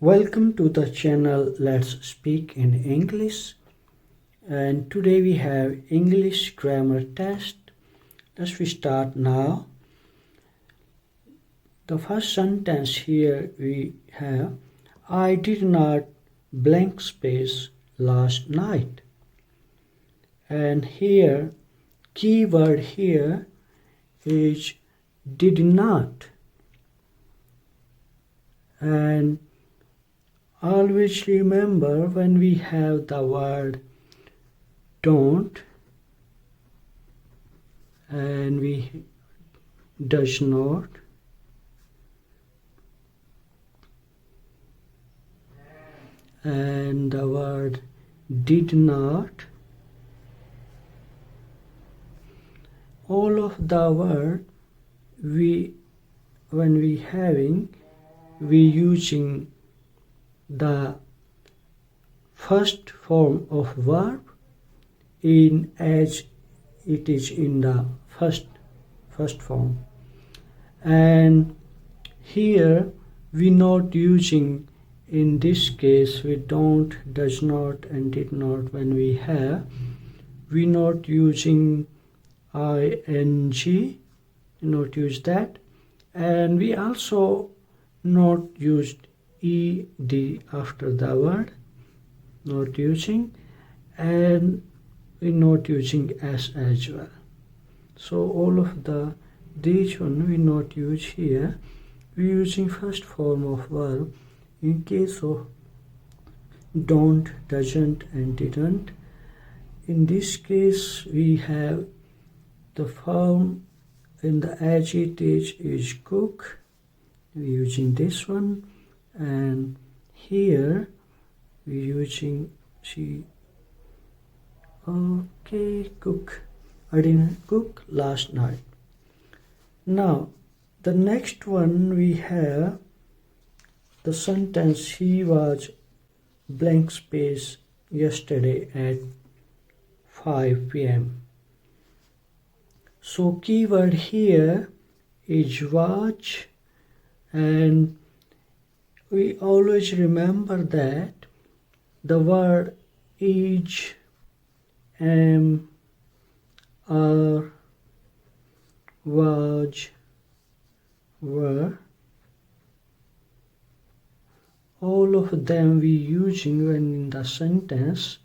Welcome to the channel Let's Speak in English, and today we have English grammar test. Let's start now. The first sentence here we have, I did not blank space last night. And here keyword here is did not. And always remember when we have the word don't and we does not and the word did not, all of the word when we having we using the first form of verb in as it is in the first form, and here we not using, in this case we don't, does not and did not. When we have, we not using ing, not use that, and we also not used ed after the word, not using, and we're not using s as well. So all of these one we not use here. We're using first form of verb in case of don't, doesn't and didn't. In this case we have the form in the as it is cook. We're using this one, and here we're using cook. I didn't cook last night. Now the next one we have the sentence, he was blank space yesterday at 5 p.m. So keyword here is watch, and we always remember that the word is, am, are, was, were, all of them we using when in the sentence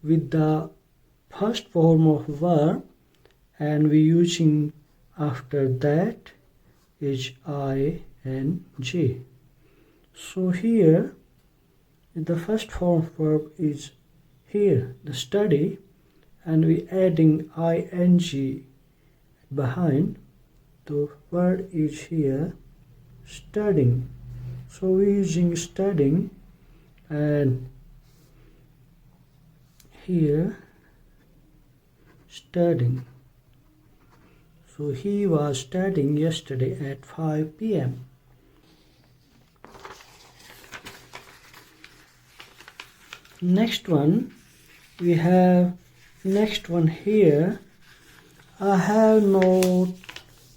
with the first form of verb, and we using after that is ing. So here the first form of verb is here the study, and we adding ing behind. The word is here studying, so we're using studying, and here studying. So he was studying yesterday at 5 p.m. Next one we have, next one here, I have no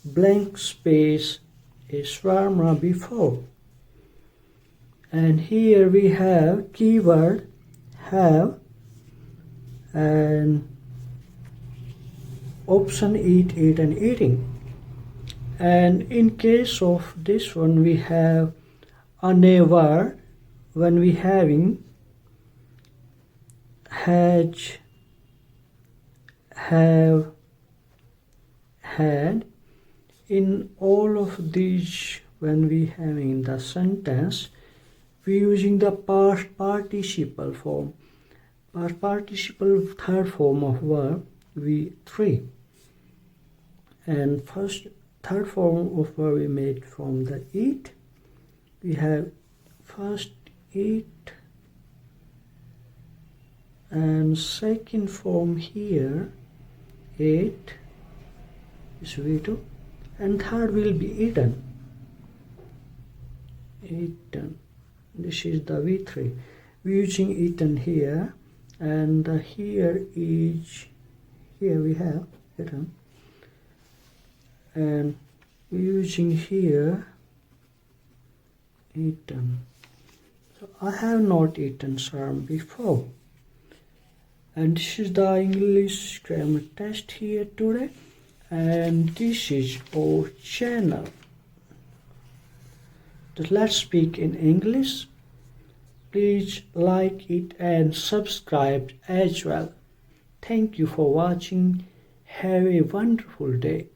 blank space a shawarma before, and here we have keyword have and option eat, and eating. And in case of this one we have a never when we having has, have, had. In all of these when we having the sentence we using the past participle form. Past participle third form of verb we three, and third form of verb we made from the eat. We have first eat, and second form here ate is V2, and third will be eaten. Eaten, this is the V3. We're using eaten here, and here is, here we have eaten, and we're using here eaten. I have not eaten shrimp before. And this is the English grammar test here today. And this is our channel. So let's speak in English. Please like it and subscribe as well. Thank you for watching. Have a wonderful day.